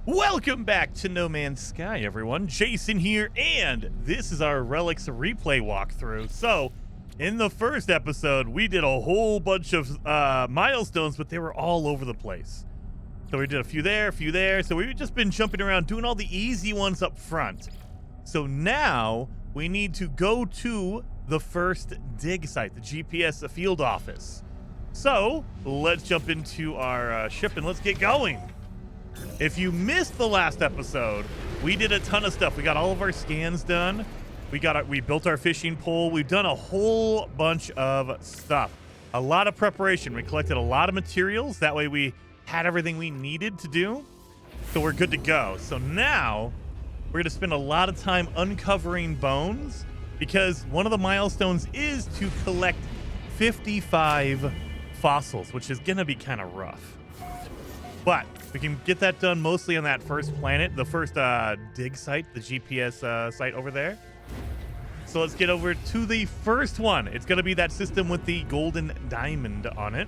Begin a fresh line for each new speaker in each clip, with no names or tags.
Welcome back to No Man's Sky, everyone. Jason here, and this is our Relics Replay walkthrough. So, in the first episode, we did a whole bunch of milestones, but they were all over the place. So we did a few there, so we've just been jumping around doing all the easy ones up front. So now, we need to go to the first dig site, the GPS field office. So, let's jump into our ship and let's get going. If you missed the last episode, we did a ton of stuff. We got all of our scans done. We built our fishing pole. We've done a whole bunch of stuff. A lot of preparation. We collected a lot of materials. That way we had everything we needed to do. So we're good to go. So now we're going to spend a lot of time uncovering bones because one of the milestones is to collect 55 fossils, which is going to be kind of rough. But we can get that done mostly on that first planet, the first dig site, the GPS site over there. So let's get over to the first one. It's going to be that system with the golden diamond on it.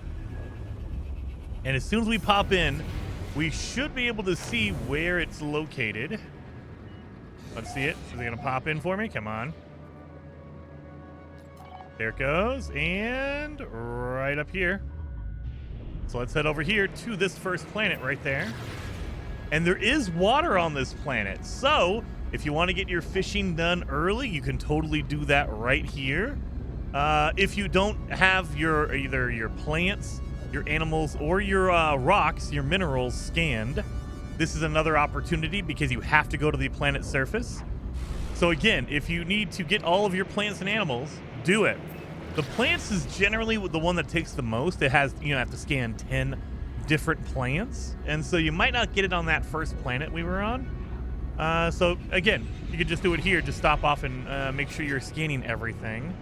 And as soon as we pop in, we should be able to see where it's located. Let's see it. Is it going to pop in for me? Come on. There it goes. And right up here. So let's head over here to this first planet right there. And there is water on this planet. So if you want to get your fishing done early, you can totally do that right here. If you don't have either your plants, your animals, or your rocks, your minerals scanned, this is another opportunity because you have to go to the planet's surface. So again, if you need to get all of your plants and animals, do it. The plants is generally the one that takes the most. It has, you have to scan 10 different plants. And so you might not get it on that first planet we were on. So again, you could just do it here. Just stop off and make sure you're scanning everything.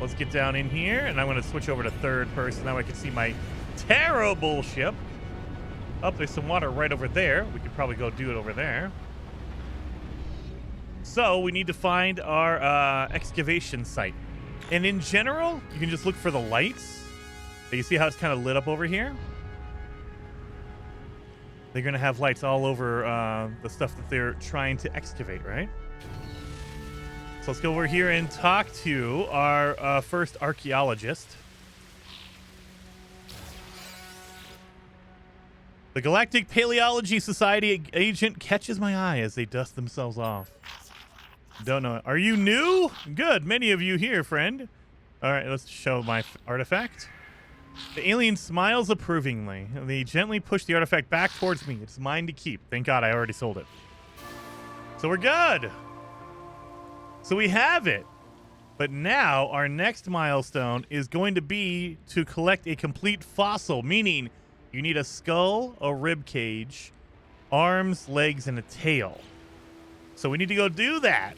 Let's get down in here. And I'm going to switch over to third person. Now I can see my terrible ship. Oh, there's some water right over there. We could probably go do it over there. So we need to find our excavation site. And in general, you can just look for the lights. You see how it's kind of lit up over here? They're going to have lights all over the stuff that they're trying to excavate, right? So let's go over here and talk to our first archaeologist. The Galactic Paleology Society agent catches my eye as they dust themselves off. Don't know. Are you new? Good. Many of you here, friend. All right, let's show my artifact. The alien smiles approvingly. They gently push the artifact back towards me. It's mine to keep. Thank God I already sold it. So we're good. So we have it. But now our next milestone is going to be to collect a complete fossil, meaning you need a skull, a rib cage, arms, legs, and a tail. So we need to go do that.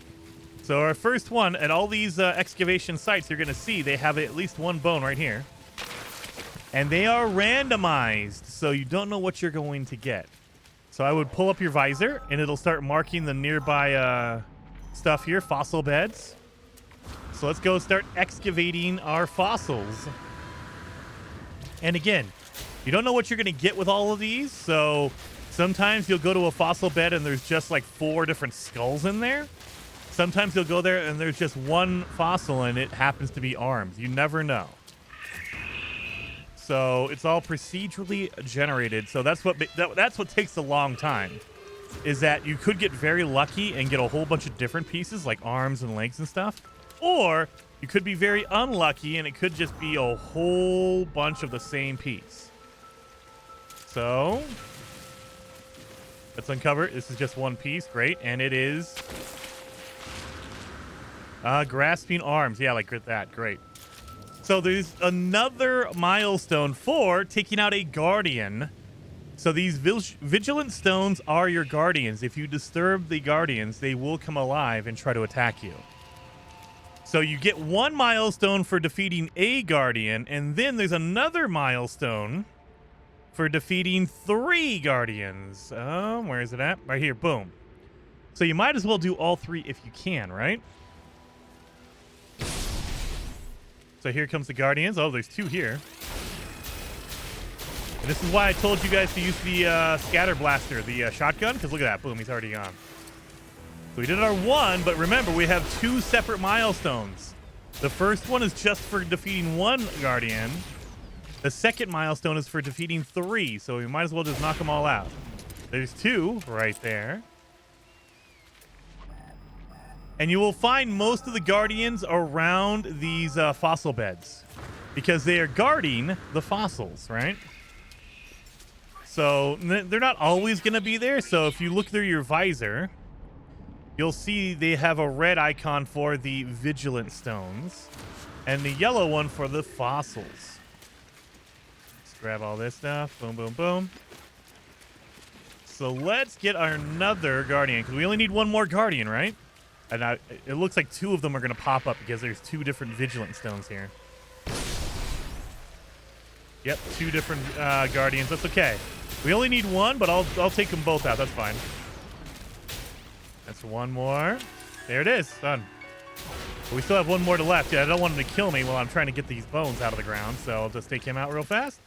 So our first one at all these excavation sites, you're going to see they have at least one bone right here. And they are randomized, so you don't know what you're going to get. So I would pull up your visor, and it'll start marking the nearby stuff here, fossil beds. So let's go start excavating our fossils. And again, you don't know what you're going to get with all of these, so sometimes you'll go to a fossil bed and there's just like 4 different skulls in there. Sometimes you'll go there and there's just one fossil and it happens to be arms. You never know. So it's all procedurally generated. So that's what takes a long time, is that you could get very lucky and get a whole bunch of different pieces like arms and legs and stuff. Or you could be very unlucky and it could just be a whole bunch of the same piece. So let's uncover it. This is just one piece. Great. And it is grasping arms. Yeah, like that. Great. So there's another milestone for taking out a guardian. So these vigilant stones are your guardians. If you disturb the guardians, they will come alive and try to attack you. So you get one milestone for defeating a guardian, and then there's another milestone for defeating 3 guardians. Where is it at? Right here. Boom. So you might as well do all 3 if you can, right? So here comes the guardians. Oh, there's 2 here. And this is why I told you guys to use the scatter blaster, the shotgun, because look at that. Boom, he's already gone. So we did our 1, but remember, we have 2 separate milestones. The first one is just for defeating 1 Guardian. The second milestone is for defeating 3, so we might as well just knock them all out. There's 2 right there. And you will find most of the Guardians around these fossil beds because they are guarding the fossils, right? So they're not always going to be there. So if you look through your visor, you'll see they have a red icon for the vigilant stones and the yellow one for the fossils. Let's grab all this stuff. Boom, boom, boom. So let's get another Guardian because we only need 1 more Guardian, right? And it looks like 2 of them are going to pop up because there's 2 different vigilant stones here. Yep, 2 different Guardians. That's okay. We only need 1, but I'll take them both out. That's fine. That's 1 more. There it is. Done. But we still have 1 more to left. Yeah, I don't want him to kill me while I'm trying to get these bones out of the ground, so I'll just take him out real fast.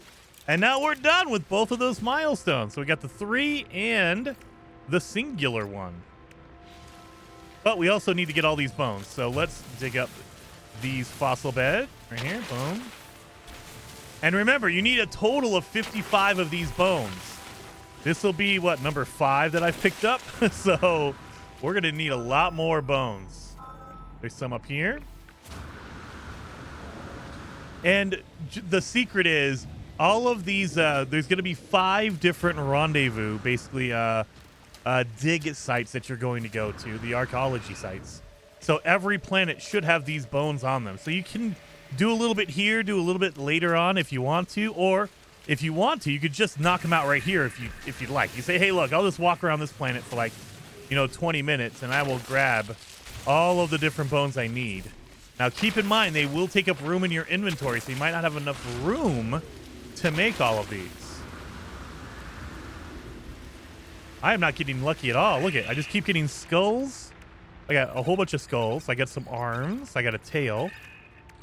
And now we're done with both of those milestones. So we got the 3 and the singular one. But we also need to get all these bones. So let's dig up these fossil beds right here. Boom. And remember, you need a total of 55 of these bones. This will be, what, number 5 that I've picked up? So we're going to need a lot more bones. There's some up here. And the secret is, all of these, there's going to be 5 different rendezvous, basically, dig sites that you're going to go to, the archaeology sites. So every planet should have these bones on them. So you can do a little bit here, do a little bit later on if you want to, or if you want to, you could just knock them out right here if you'd like. You say, hey, look, I'll just walk around this planet for like, 20 minutes, and I will grab all of the different bones I need. Now, keep in mind, they will take up room in your inventory, so you might not have enough room to make all of these. I am not getting lucky at all. Look I just keep getting skulls. I got a whole bunch of skulls. I got some arms. I got a tail.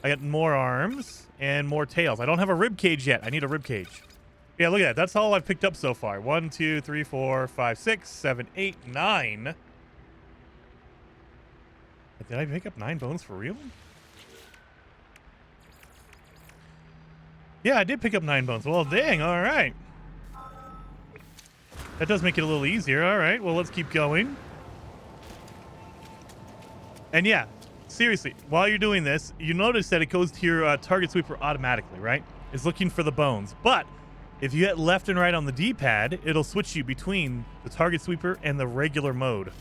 I got more arms and more tails. I don't have a rib cage yet. I need a rib cage. Yeah, look at that. That's all I've picked up so far. 1, 2, 3, 4, 5, 6, 7, 8, 9. Did I pick up 9 bones for real? Yeah, I did pick up 9 bones. Well, dang. All right. That does make it a little easier. All right. Well, let's keep going. And yeah, seriously, while you're doing this, you notice that it goes to your target sweeper automatically, right? It's looking for the bones. But if you hit left and right on the D-pad, it'll switch you between the target sweeper and the regular mode.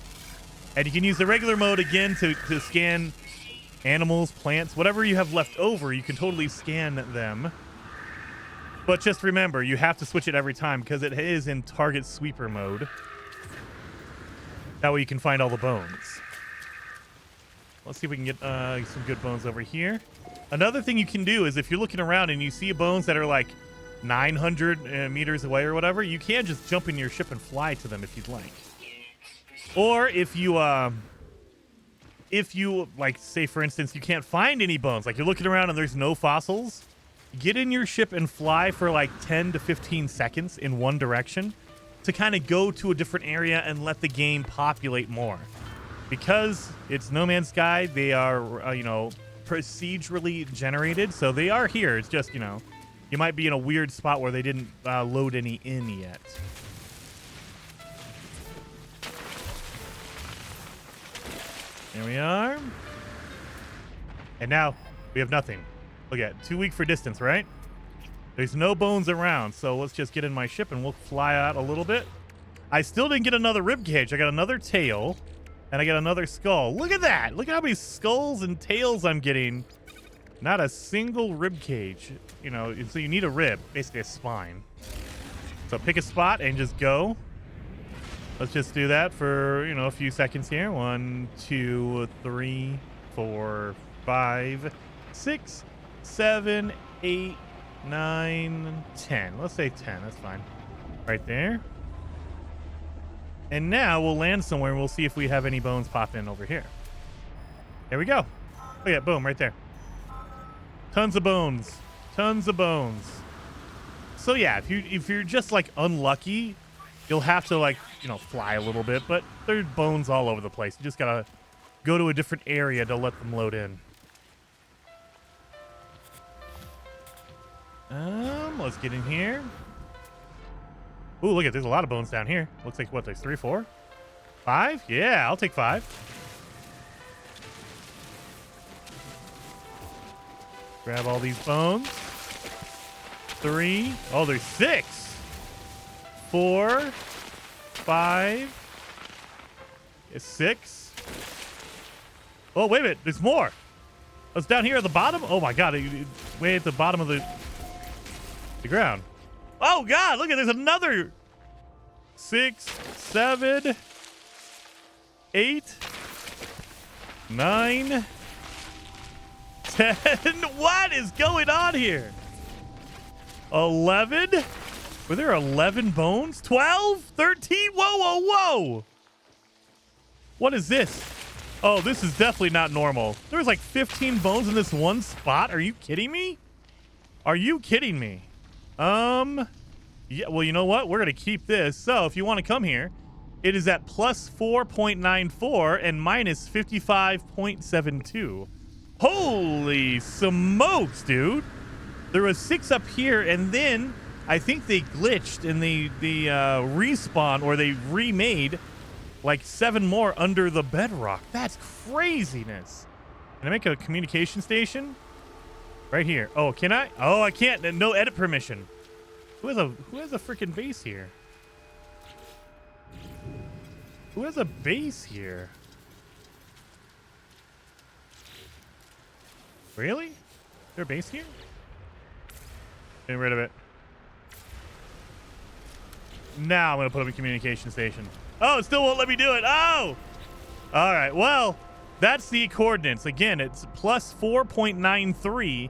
And you can use the regular mode again to scan animals, plants, whatever you have left over, you can totally scan them. But just remember, you have to switch it every time because it is in target sweeper mode. That way you can find all the bones. Let's see if we can get some good bones over here. Another thing you can do is if you're looking around and you see bones that are like 900 meters away or whatever, you can just jump in your ship and fly to them if you'd like. Or if you like, say for instance, you can't find any bones, like you're looking around and there's no fossils, get in your ship and fly for like 10 to 15 seconds in one direction to kind of go to a different area and let the game populate more. Because it's No Man's Sky, they are, procedurally generated, so they are here. It's just, you might be in a weird spot where they didn't load any in yet. There we are. And now we have nothing. Look at it. Too weak for distance, right? There's no bones around, so let's just get in my ship and we'll fly out a little bit. I still didn't get another rib cage. I got another tail, and I got another skull. Look at that. Look at how many skulls and tails I'm getting. Not a single rib cage. So you need a rib, basically a spine. So pick a spot and just go. Let's just do that for, a few seconds here. 1, 2, 3, 4, 5, 6, 7, 8, 9, 10. Let's say 10. That's fine. Right there. And now we'll land somewhere and we'll see if we have any bones pop in over here. There we go. Look at boom, right there. Tons of bones. Tons of bones. So yeah, if you're just like unlucky, you'll have to like, you know, fly a little bit, but there's bones all over the place. You just gotta go to a different area to let them load in. Let's get in here. Ooh, look at, there's a lot of bones down here. Looks like what, there's 3, 4, 5? Yeah, I'll take 5. Grab all these bones. 3. Oh, there's 6. 4, 5. 6. Oh, wait a minute. There's more. It's down here at the bottom. Oh my God. Way at the bottom of the ground. Oh God. Look at, there's another 6, 7, 8, 9, 10. What is going on here? 11. Were there 11 bones? 12? 13? Whoa, whoa, whoa. What is this? Oh, this is definitely not normal. There was like 15 bones in this one spot. Are you kidding me? Are you kidding me? Yeah, well, you know what? We're going to keep this. So if you want to come here, it is at plus 4.94 and minus 55.72. Holy smokes, dude. There was 6 up here, and then I think they glitched and they respawned, or they remade like 7 more under the bedrock. That's craziness. Can I make a communication station? Right here. Oh, can I? Oh, I can't. No edit permission. Who has a freaking base here? Who has a base here? Really? Is there a base here? Getting rid of it. Now I'm going to put up a communication station. Oh, it still won't let me do it. Oh! All right. Well, that's the coordinates. Again, it's plus 4.93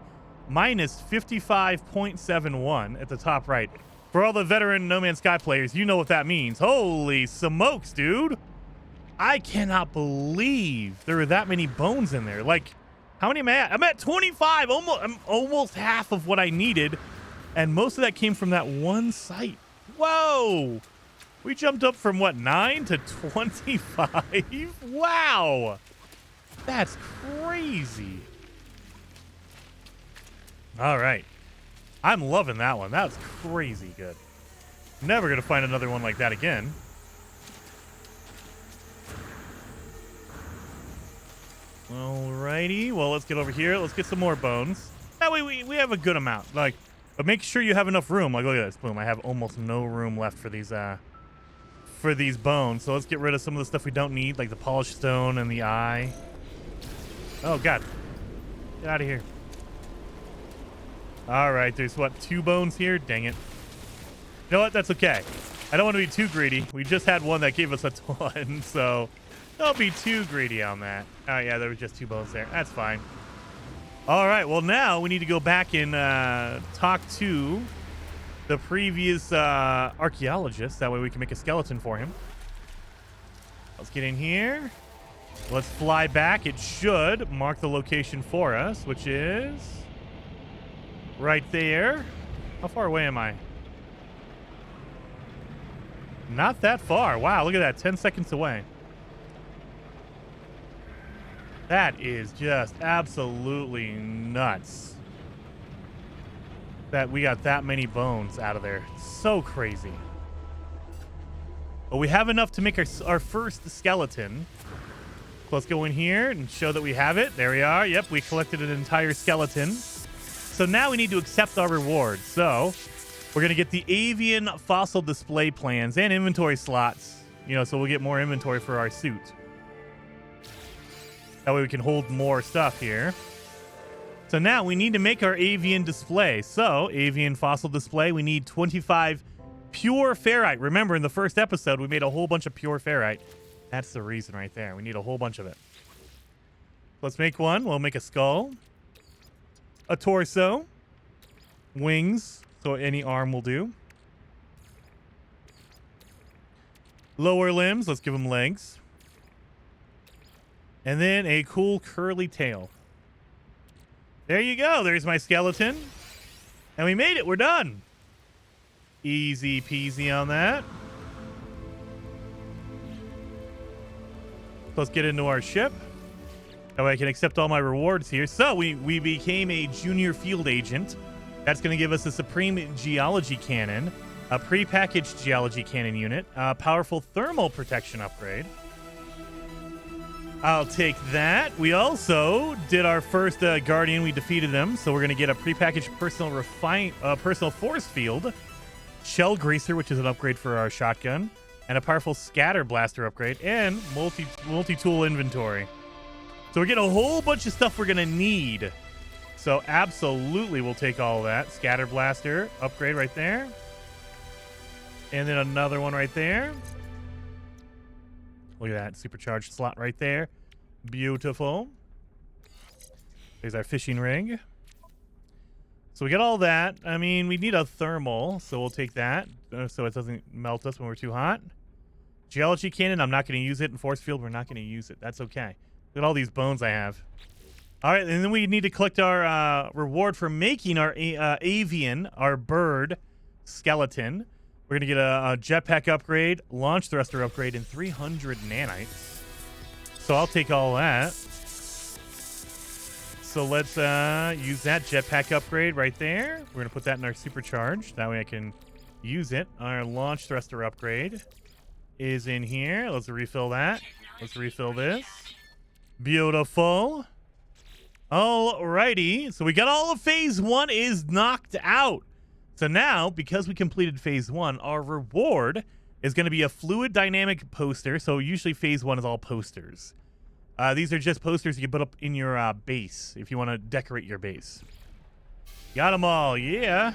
minus 55.71 at the top right. For all the veteran No Man's Sky players, you know what that means. Holy smokes, dude. I cannot believe there were that many bones in there. Like, how many am I at? I'm at 25. I'm almost half of what I needed. And most of that came from that one site. Whoa. We jumped up from, what, 9 to 25? Wow. That's crazy. All right. I'm loving that one. That's crazy good. Never going to find another one like that again. Alrighty. Well, let's get over here. Let's get some more bones. That way we have a good amount. Like, but make sure you have enough room. Like, look at this. Boom. I have almost no room left for these bones. So let's get rid of some of the stuff we don't need, like the polished stone and the eye. Oh, God. Get out of here. All right. There's, what, 2 bones here? Dang it. You know what? That's okay. I don't want to be too greedy. We just had one that gave us a ton, so don't be too greedy on that. Oh, yeah, there was just 2 bones there. That's fine. All right. Well, now we need to go back and talk to the previous archaeologist. That way we can make a skeleton for him. Let's get in here. Let's fly back. It should mark the location for us, which is right there. How far away am I? Not that far. Wow, look at that. 10 seconds away. That is just absolutely nuts that we got that many bones out of there. So crazy. But we have enough to make our first skeleton. Let's go in here and show that we have it. There we are. Yep, we collected an entire skeleton. So now we need to accept our reward. So we're going to get the avian fossil display plans and inventory slots. You know, so we'll get more inventory for our suit. That way we can hold more stuff here. So now we need to make our avian display. So avian fossil display, we need 25 pure ferrite. Remember, in the first episode, we made a whole bunch of pure ferrite. That's the reason right there. We need a whole bunch of it. Let's make one. We'll make a skull, a torso, wings, so any arm will do. Lower limbs, let's give them legs. And then a cool curly tail. There you go. There's my skeleton. And we made it. We're done. Easy peasy on that. Let's get into our ship. That way I can accept all my rewards here. So we became a junior field agent. That's going to give us a supreme geology cannon, a pre-packaged geology cannon unit, a powerful thermal protection upgrade. I'll take that. We also did our first Guardian. We defeated them, so we're going to get a prepackaged personal force field, shell greaser, which is an upgrade for our shotgun, and a powerful scatter blaster upgrade, and multi-tool inventory. So we're getting a whole bunch of stuff we're going to need. So absolutely we'll take all of that. Scatter blaster upgrade right there. And then another one right there. Look at that supercharged slot right there. Beautiful. There's our fishing rig. So we got all that. I mean, we need a thermal, so we'll take that so it doesn't melt us when we're too hot. Geology cannon, I'm not going to use it. In force field, we're not going to use it. That's okay. Look at all these bones I have. All right, and then we need to collect our reward for making our avian, our bird skeleton. We're going to get a jetpack upgrade, launch thruster upgrade, and 300 nanites. So I'll take all that. So let's use that jetpack upgrade right there. We're going to put that in our supercharge. That way I can use it. Our launch thruster upgrade is in here. Let's refill that. Let's refill this. Beautiful. Alrighty. So we got all of phase 1 is knocked out. So now, because we completed phase 1, our reward is going to be a fluid dynamic poster. So usually phase 1 is all posters. These are just posters you can put up in your base if you want to decorate your base. Got them all, yeah.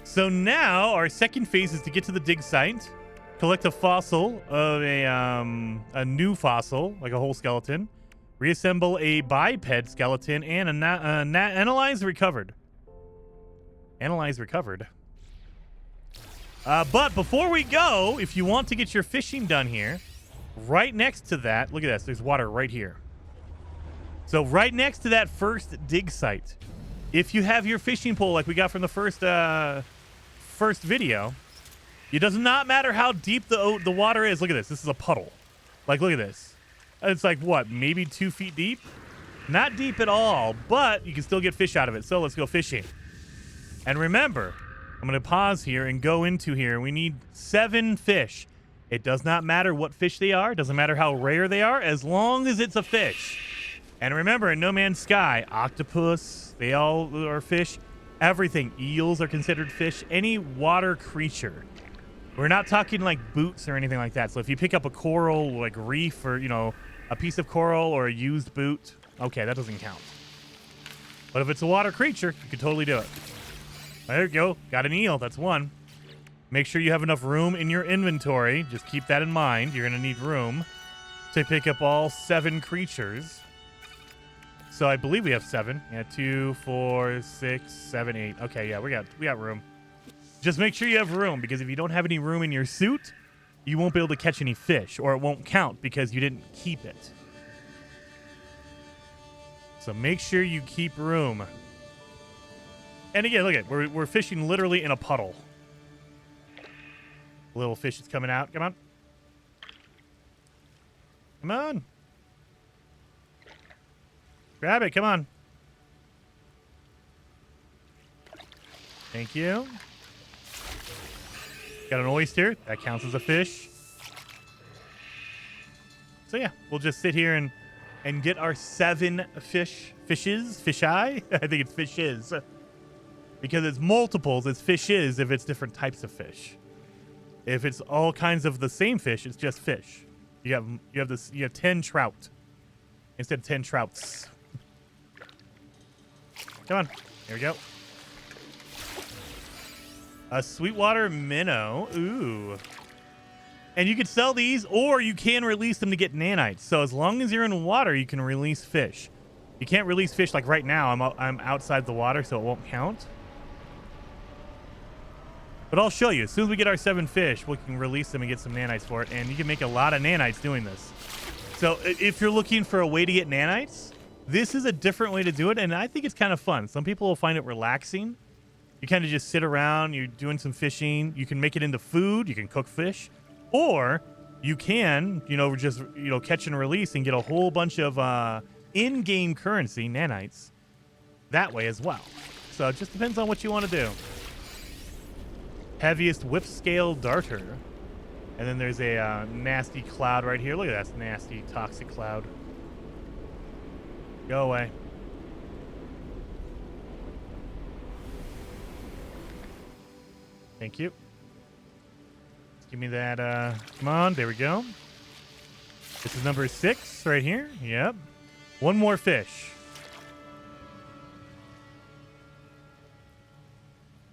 So now our second phase is to get to the dig site, collect a fossil of a new fossil, like a whole skeleton, reassemble a biped skeleton, and analyze recovered. Analyze recovered. But before we go, if you want to get your fishing done here, right next to that, look at this, there's water right here. So right next to that first dig site, if you have your fishing pole like we got from the first video, it does not matter how deep the water is. Look at this. This is a puddle. Like, look at this. It's like, what, maybe 2 feet deep? Not deep at all, but you can still get fish out of it. So let's go fishing. And remember, I'm going to pause here and go into here. We need 7 fish. It does not matter what fish they are. It doesn't matter how rare they are, as long as it's a fish. And remember, in No Man's Sky, octopus, they all are fish. Everything. Eels are considered fish. Any water creature. We're not talking like boots or anything like that. So if you pick up a coral, like reef, or, you know, a piece of coral or a used boot, okay, that doesn't count. But if it's a water creature, you can totally do it. There you go. Got an eel. That's 1. Make sure you have enough room in your inventory. Just keep that in mind. You're going to need room to pick up all 7 creatures. So I believe we have 7. Yeah, 2, 4, 6, 7, 8. Okay, yeah, we got room. Just make sure you have room, because if you don't have any room in your suit, you won't be able to catch any fish, or it won't count because you didn't keep it. So make sure you keep room. And again, look at it. We're fishing literally in a puddle. Little fish is coming out. Come on. Come on. Grab it. Come on. Thank you. Got an oyster. That counts as a fish. So yeah, we'll just sit here and get our 7 fishes. Fish-eye? I think it's fishes. Because it's multiples, it's fishes if it's different types of fish. If it's all kinds of the same fish, it's just fish. You have 10 trout instead of 10 trouts. Come on. Here we go. A sweetwater minnow. Ooh. And you can sell these, or you can release them to get nanites. So as long as you're in water, you can release fish. You can't release fish like right now. I'm outside the water, so it won't count. But I'll show you. As soon as we get our 7 fish, we can release them and get some nanites for it. And you can make a lot of nanites doing this. So if you're looking for a way to get nanites, this is a different way to do it. And I think it's kind of fun. Some people will find it relaxing. You kind of just sit around, you're doing some fishing. You can make it into food, you can cook fish, or you can, just, catch and release and get a whole bunch of in-game currency, nanites, that way as well. So it just depends on what you want to do. Heaviest whip scale darter. And then there's a nasty cloud right here. Look at that nasty, toxic cloud. Go away. Thank you. Give me that. Come on. There we go. This is number 6 right here. Yep. One more fish.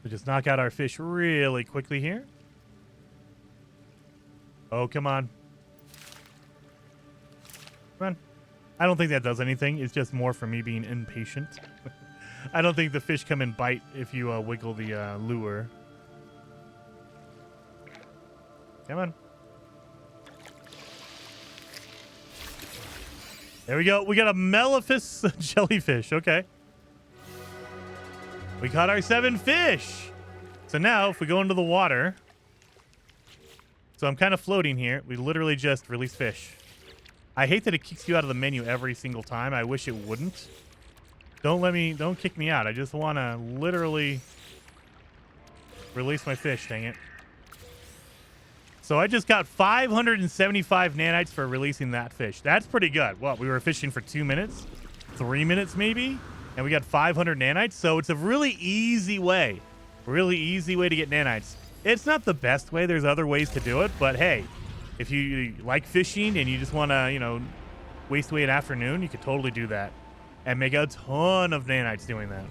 So just knock out our fish really quickly here. Oh, come on. Come on. I don't think that does anything. It's just more for me being impatient. I don't think the fish come and bite if you wiggle the lure. Come on. There we go. We got a Maleficus jellyfish. Okay. We caught our 7 fish. So now if we go into the water. So I'm kind of floating here. We literally just release fish. I hate that it kicks you out of the menu every single time. I wish it wouldn't. Don't kick me out. I just want to literally release my fish, dang it. So I just got 575 nanites for releasing that fish. That's pretty good. What, we were fishing for 2 minutes? 3 minutes maybe? And we got 500 nanites? So it's a really easy way to get nanites. It's not the best way. There's other ways to do it. But hey, if you like fishing and you just want to, waste away an afternoon, you could totally do that. And make a ton of nanites doing that.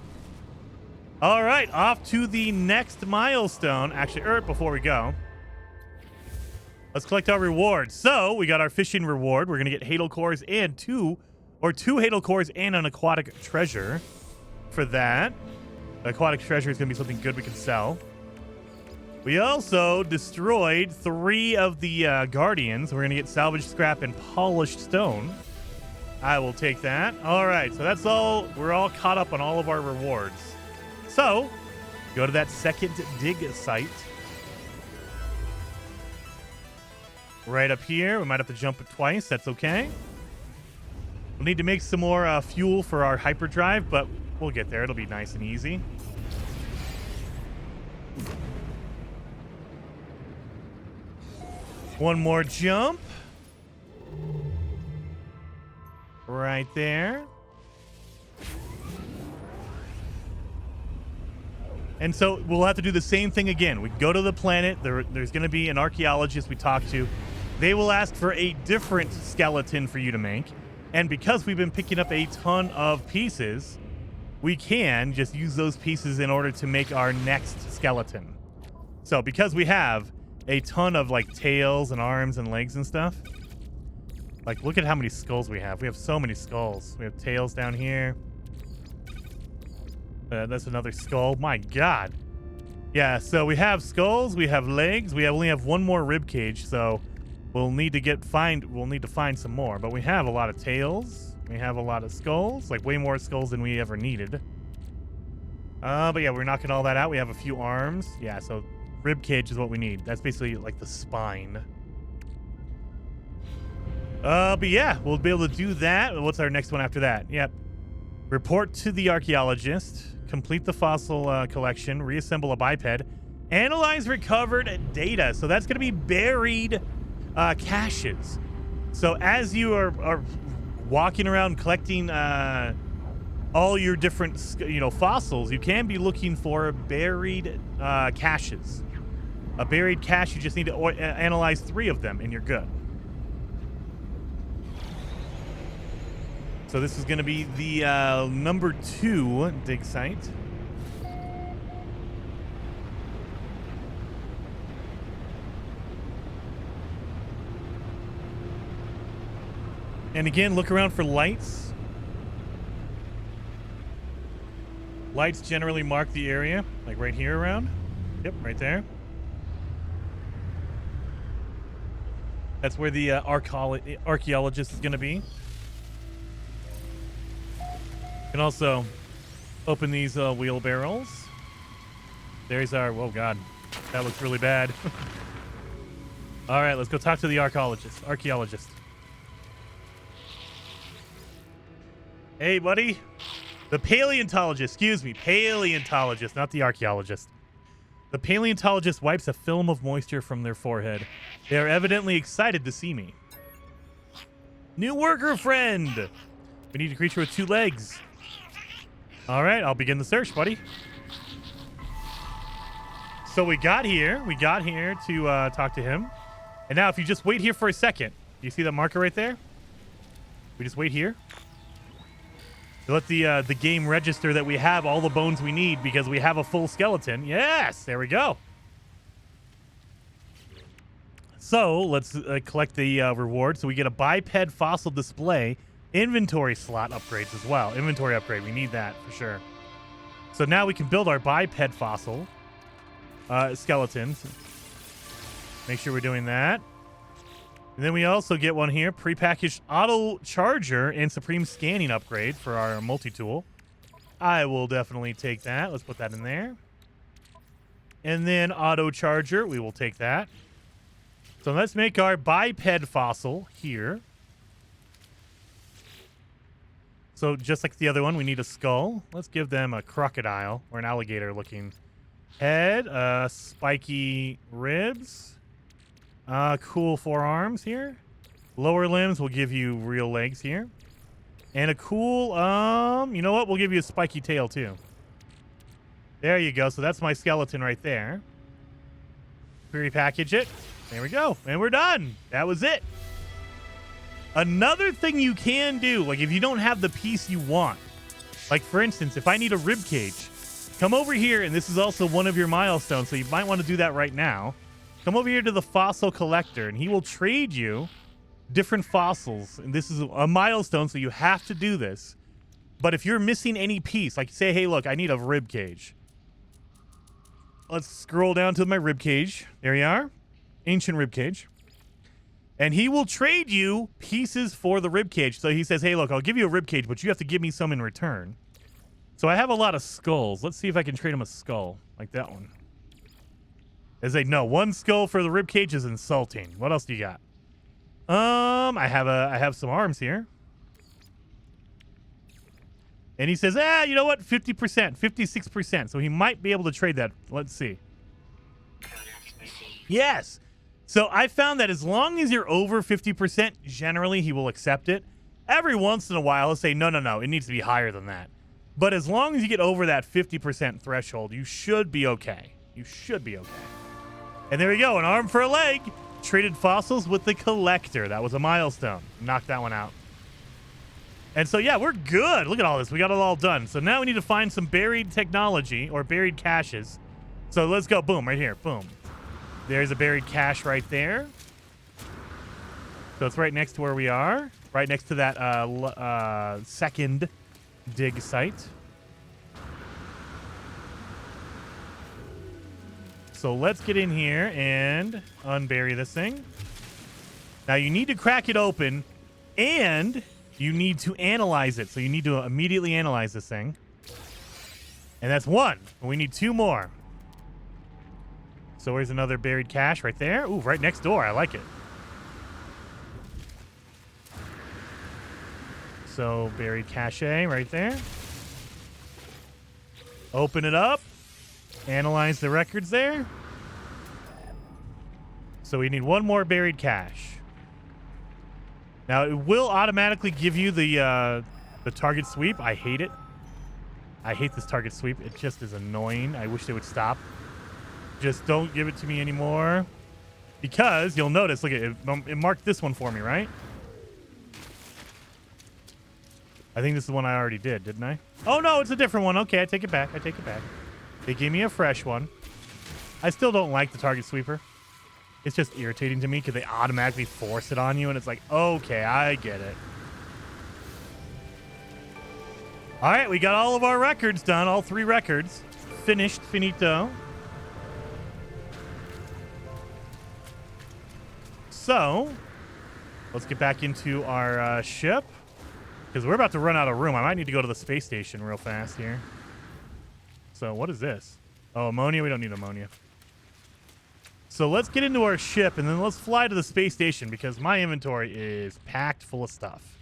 All right, off to the next milestone. Actually, before we go, let's collect our rewards. So we got our fishing reward. We're going to get Hadal cores and two Hadal cores and an aquatic treasure for that. The aquatic treasure is going to be something good we can sell. We also destroyed 3 of the guardians. We're going to get salvaged scrap and polished stone. I will take that. All right, so that's all. We're all caught up on all of our rewards. So go to that second dig site. Right up here. We might have to jump it twice. That's okay. We'll need to make some more fuel for our hyperdrive, but we'll get there. It'll be nice and easy. One more jump. Right there. And so we'll have to do the same thing again. We go to the planet. There's going to be an archaeologist we talk to. They will ask for a different skeleton for you to make. And because we've been picking up a ton of pieces, we can just use those pieces in order to make our next skeleton. So because we have a ton of like tails and arms and legs and stuff, like look at how many skulls we have. We have so many skulls. We have tails down here. That's another skull. My God. Yeah, so we have skulls, we have legs, we only have one more rib cage, so we'll need to find some more. But we have a lot of tails. We have a lot of skulls, like way more skulls than we ever needed. But yeah, we're knocking all that out. We have a few arms. Yeah, so rib cage is what we need. That's basically like the spine. But yeah, we'll be able to do that. What's our next one after that? Yep. Report to the archaeologist. Complete the fossil collection. Reassemble a biped. Analyze recovered data. So that's going to be buried caches. So as you are walking around collecting all your different fossils, you can be looking for buried caches. A buried cache, you just need to analyze 3 of them and you're good. So this is going to be the number 2 dig site. And again, look around for lights. Lights generally mark the area, like right here around. Yep, right there. That's where the archaeologist is going to be. You can also open these wheelbarrows. There's our... Oh, God. That looks really bad. All right, let's go talk to the archaeologist. Hey, buddy. The paleontologist, excuse me. Paleontologist, not the archaeologist. The paleontologist wipes a film of moisture from their forehead. They are evidently excited to see me. New worker friend. We need a creature with 2 legs. All right, I'll begin the search, buddy. So we got here to talk to him. And now if you just wait here for a second. Do you see that marker right there? We just wait here. To let the game register that we have all the bones we need because we have a full skeleton. Yes, there we go. So let's collect the reward. So we get a biped fossil display, inventory slot upgrades as well. Inventory upgrade, we need that for sure. So now we can build our biped fossil skeletons. Make sure we're doing that. And then we also get one here, prepackaged auto charger and supreme scanning upgrade for our multi-tool. I will definitely take that. Let's put that in there. And then auto charger, we will take that. So let's make our biped fossil here. So just like the other one, we need a skull. Let's give them a crocodile or an alligator looking head, spiky ribs. Cool forearms here. Lower limbs will give you real legs here. And a cool, you know what? We'll give you a spiky tail too. There you go. So that's my skeleton right there. Repackage it. There we go. And we're done. That was it. Another thing you can do, like if you don't have the piece you want, like for instance, if I need a rib cage, come over here, and this is also one of your milestones, so you might want to do that right now. Come over here to the fossil collector, and he will trade you different fossils. And this is a milestone, so you have to do this. But if you're missing any piece, like say, hey, look, I need a rib cage. Let's scroll down to my rib cage. There you are. Ancient rib cage. And he will trade you pieces for the rib cage. So he says, hey, look, I'll give you a rib cage, but you have to give me some in return. So I have a lot of skulls. Let's see if I can trade him a skull like that one. As they no, 1 skull for the rib cage is insulting. What else do you got? I have some arms here. And he says, you know what? 50%, 56%. So he might be able to trade that. Let's see. Yes. So I found that as long as you're over 50%, generally he will accept it. Every once in a while, he'll say, no, it needs to be higher than that. But as long as you get over that 50% threshold, you should be okay. You should be okay. And there we go, an arm for a leg. Traded fossils with the collector. That was a milestone. Knocked that one out. And so, yeah, we're good. Look at all this. We got it all done. So now we need to find some buried technology or buried caches. So let's go. Boom, right here. Boom. There's a buried cache right there. So it's right next to where we are. Right next to that second dig site. So let's get in here and unbury this thing. Now you need to crack it open and you need to analyze it. So you need to immediately analyze this thing. And that's 1. We need 2 more. So here's another buried cache right there. Ooh, right next door. I like it. So buried cache right there. Open it up. Analyze the records there. So we need 1 more buried cache. Now it will automatically give you the target sweep. I hate it. I hate this target sweep. It just is annoying. I wish they would stop. Just don't give it to me anymore. Because you'll notice, look at it, it marked this one for me, right? I think this is the one I already did, didn't I? Oh no, it's a different one. Okay, I take it back. I take it back. They gave me a fresh one. I still don't like the target sweeper. It's just irritating to me because they automatically force it on you, and it's like, okay, I get it. All right, we got all of our records done, all 3 records. Finished, finito. So, let's get back into our ship because we're about to run out of room. I might need to go to the space station real fast here. So, what is this? Oh, ammonia? We don't need ammonia. So let's get into our ship, and then let's fly to the space station, because my inventory is packed full of stuff.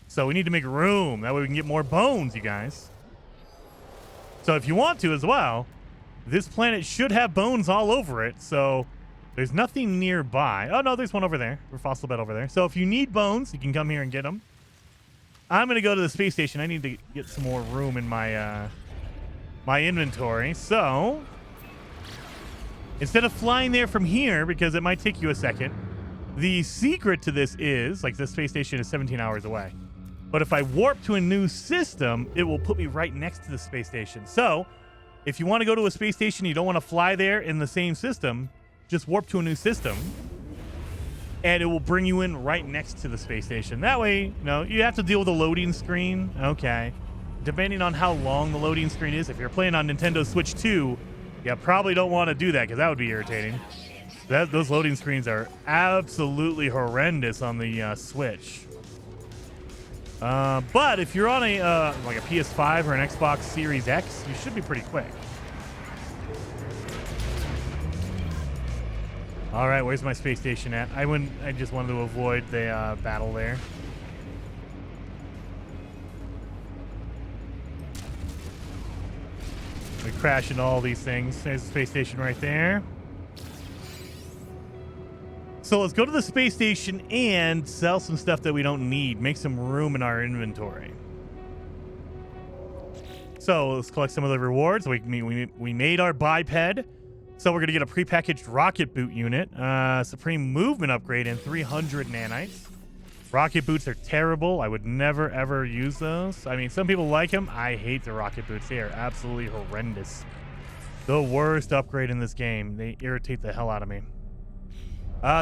So we need to make room. That way we can get more bones, you guys. So if you want to as well, this planet should have bones all over it. So there's nothing nearby. Oh, no, there's one over there. There's a fossil bed over there. So if you need bones, you can come here and get them. I'm going to go to the space station. I need to get some more room in my my inventory. So instead of flying there from here, because it might take you a second, the secret to this is, like, the space station is 17 hours away. But if I warp to a new system, it will put me right next to the space station. So if you want to go to a space station, you don't want to fly there in the same system, just warp to a new system, and it will bring you in right next to the space station. That way, you have to deal with a loading screen. Okay. Depending on how long the loading screen is, if you're playing on Nintendo Switch 2, you probably don't want to do that, because that would be irritating. Those loading screens are absolutely horrendous on the Switch. But if you're on like a PS5 or an Xbox Series X, you should be pretty quick. All right, where's my space station at? I just wanted to avoid the battle there. We crash into all these things. There's the space station right there. So let's go to the space station and sell some stuff that we don't need. Make some room in our inventory. So let's collect some of the rewards. We made our biped. So we're going to get a prepackaged rocket boot unit, supreme movement upgrade, and 300 nanites. Rocket boots are terrible. I would never, ever use those. I mean, some people like them. I hate the rocket boots. They are absolutely horrendous. The worst upgrade in this game. They irritate the hell out of me.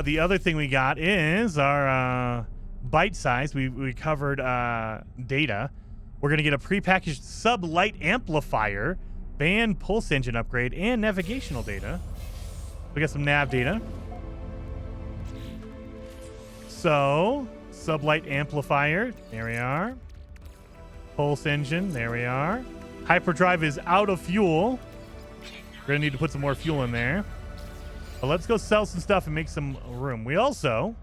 The other thing we got is our bite size. We covered data. We're going to get a prepackaged sub-light amplifier, band pulse engine upgrade, and navigational data. We got some nav data. So, sub-light amplifier. There we are. Pulse engine. There we are. Hyperdrive is out of fuel. We're going to need to put some more fuel in there. But let's go sell some stuff and make some room. We also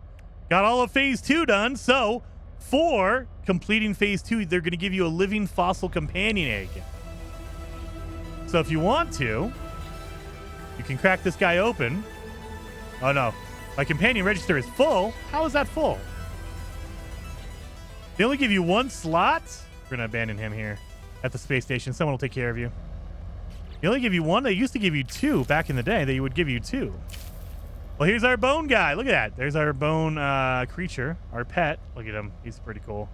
got all of Phase 2 done. So, for completing Phase 2, they're going to give you a living fossil companion egg. So if you want to, you can crack this guy open. Oh, no. My companion register is full. How is that full? They only give you one slot. We're going to abandon him here at the space station. Someone will take care of you. They only give you one. They used to give you two back in the day. They would give you two. Well, here's our bone guy. Look at that. There's our bone creature, our pet. Look at him. He's pretty cool.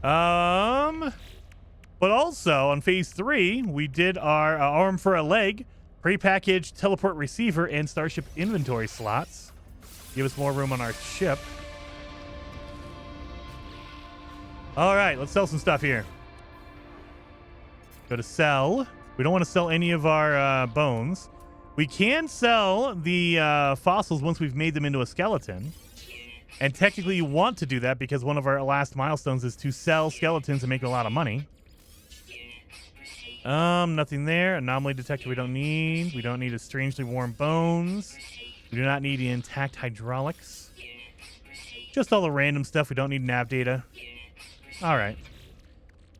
But also on Phase 3, we did our arm for a leg, prepackaged teleport receiver, and starship inventory slots. Give us more room on our ship. All right, let's sell some stuff here. Go to sell. We don't want to sell any of our bones. We can sell the fossils once we've made them into a skeleton. And technically you want to do that because one of our last milestones is to sell skeletons and make a lot of money. Nothing there. Anomaly detector we don't need. We don't need a strangely warm bones. We do not need the intact hydraulics. Just all the random stuff. We don't need nav data. All right.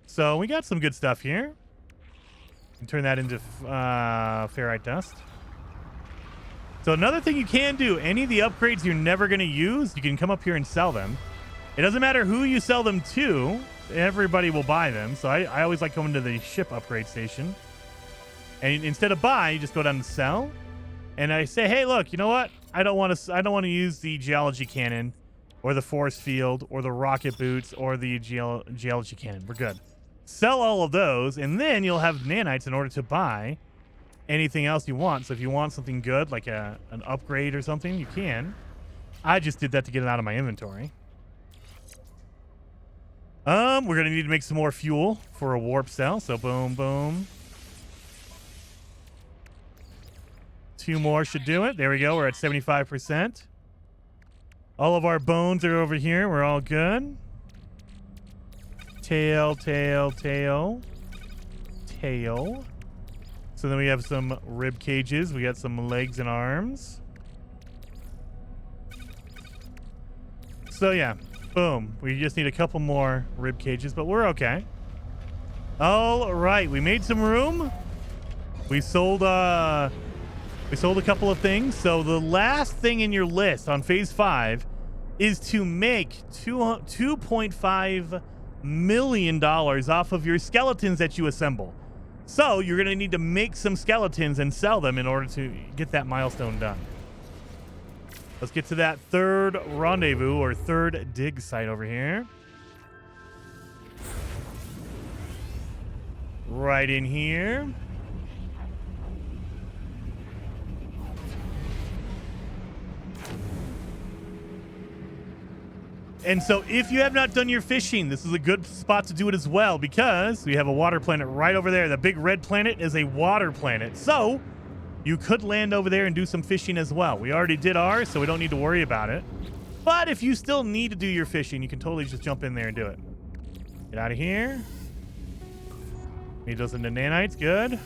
So we got some good stuff here. And turn that into ferrite dust. So another thing you can do, any of the upgrades you're never going to use, you can come up here and sell them. It doesn't matter who you sell them to. Everybody will buy them. So I always like going to the ship upgrade station. And instead of buy, you just go down to sell. And I say, hey, look, you know what? I don't want to use the geology cannon or the force field or the rocket boots or the geology cannon. We're good. Sell all of those, and then you'll have nanites in order to buy anything else you want. So if you want something good, like an upgrade or something, you can. I just did that to get it out of my inventory. We're going to need to make some more fuel for a warp cell. So boom, boom. 2 more should do it. There we go. We're at 75%. All of our bones are over here. We're all good. Tail, tail, tail. Tail. So then we have some rib cages. We got some legs and arms. So yeah, boom. We just need a couple more rib cages, but we're okay. All right, we made some room. We sold a couple of things. So the last thing in your list on phase 5 is to make $2.5 million off of your skeletons that you assemble. So you're going to need to make some skeletons and sell them in order to get that milestone done. Let's get to that third rendezvous or third dig site over here. Right in here. And so if you have not done your fishing, this is a good spot to do it as well, because we have a water planet right over there. The big red planet is a water planet. So you could land over there and do some fishing as well. We already did ours, so we don't need to worry about it. But if you still need to do your fishing, you can totally just jump in there and do it. Get out of here. Need those into nanites. Good.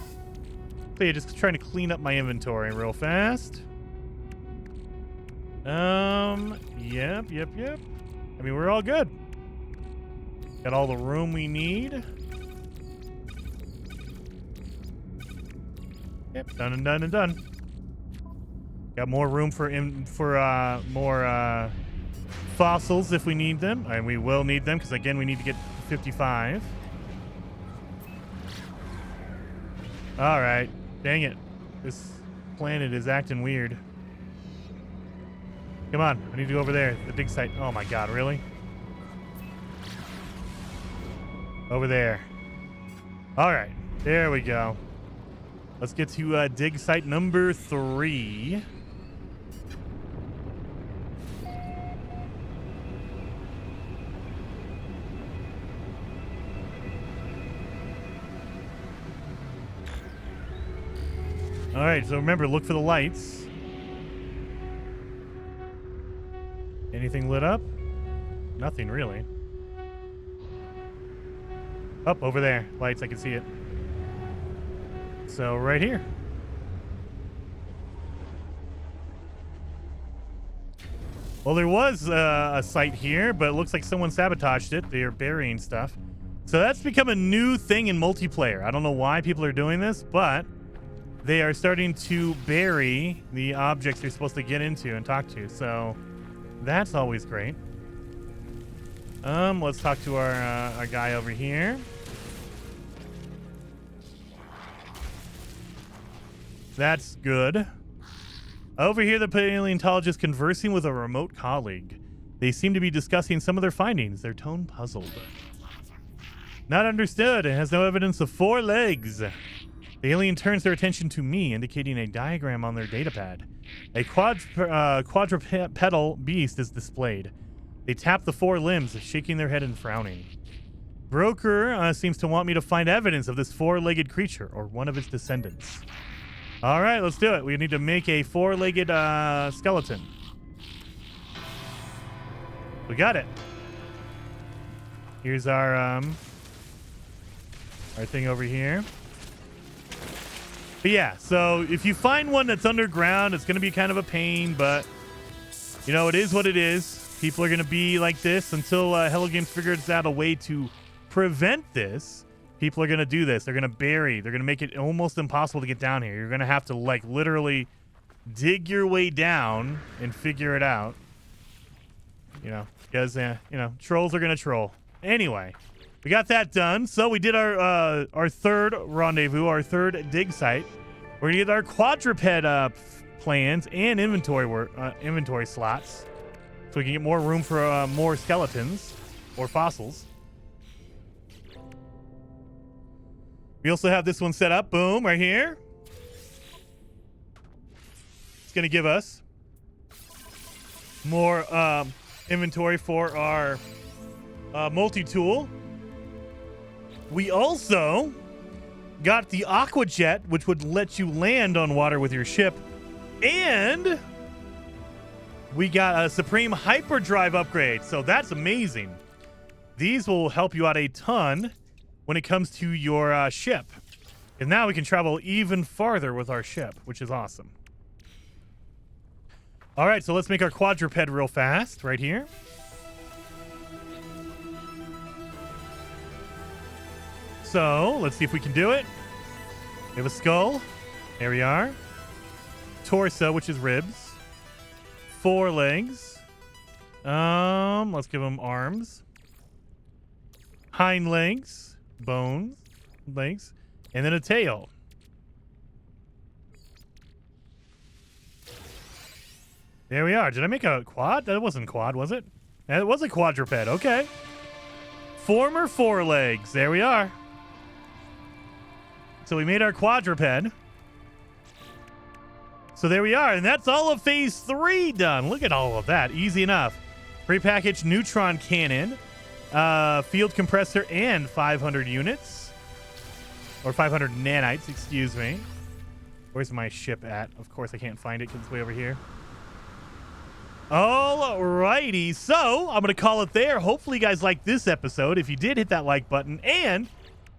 So yeah, just trying to clean up my inventory real fast. Yep. I mean, we're all good. Got all the room we need. Yep, done and done and done. Got more room for more fossils if we need them, and we will need them because again we need to get 55. All right, dang it, this planet is acting weird. Come on, I need to go over there, the dig site. Oh my god, really? Over there. All right, there we go. Let's get to dig site number 3. All right, so remember, look for the lights. Anything lit up? Nothing really. Up over there, lights, I can see it. So right here. Well, there was a site here, but it looks like someone sabotaged it. They are burying stuff. So that's become a new thing in multiplayer. I don't know why people are doing this, but they are starting to bury the objects you're supposed to get into and talk to. So that's always great. Let's talk to our guy over here. That's good. Over here, the paleontologist conversing with a remote colleague. They seem to be discussing some of their findings, their tone puzzled. Not understood. It has no evidence of 4 legs. The alien turns their attention to me, indicating a diagram on their datapad. A quadrupedal beast is displayed. They tap the 4 limbs, shaking their head and frowning. Broker seems to want me to find evidence of this 4-legged creature or one of its descendants. All right, let's do it. We need to make a 4-legged skeleton. We got it. Here's our thing over here. But yeah, so if you find one that's underground, it's going to be kind of a pain, but you know, it is what it is. People are going to be like this until Hello Games figures out a way to prevent this. People are going to do this. They're going to bury. They're going to make it almost impossible to get down here. You're going to have to, like, literally dig your way down and figure it out. You know, because, you know, trolls are going to troll. Anyway, we got that done. So we did our third rendezvous, our third dig site. We're going to get our quadruped plans and inventory slots so we can get more room for more skeletons or fossils. We also have this one set up. Boom, right here. It's going to give us more inventory for our multi-tool. We also got the aqua jet, which would let you land on water with your ship. And we got a supreme hyperdrive upgrade. So that's amazing. These will help you out a ton when it comes to your ship. And now we can travel even farther with our ship, which is awesome. All right, so let's make our quadruped real fast right here. So let's see if we can do it. We have a skull. There we are. Torso, which is ribs. 4 legs. Let's give them arms. Hind legs. Bones. Legs. And then a tail. There we are. Did I make a quad? That wasn't quad, was it? It was a quadruped. Okay. Former 4 legs. There we are. So we made our quadruped. So there we are. And that's all of phase 3 done. Look at all of that. Easy enough. Prepackaged neutron cannon. Field compressor and 500 units. Or 500 nanites, excuse me. Where's my ship at? Of course I can't find it because it's way over here. Alrighty. So I'm going to call it there. Hopefully you guys liked this episode. If you did, hit that like button. And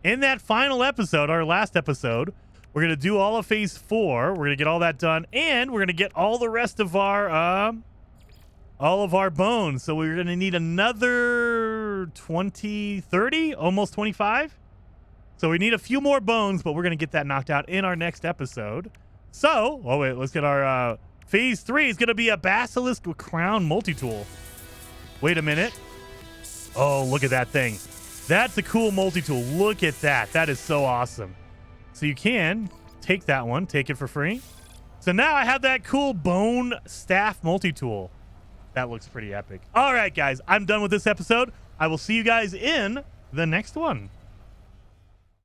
in that final episode, our last episode, we're going to do all of phase 4. We're going to get all that done. And we're going to get all the rest of our bones. So we're going to need another 20, 30, almost 25. So we need a few more bones, but we're going to get that knocked out in our next episode. So, oh wait, let's get our phase 3 is going to be a basilisk with crown multi-tool. Wait a minute. Oh, look at that thing. That's a cool multi-tool. Look at that. That is so awesome. So you can take that one, take it for free. So now I have that cool bone staff multi-tool. That looks pretty epic. All right, guys, I'm done with this episode. I will see you guys in the next one.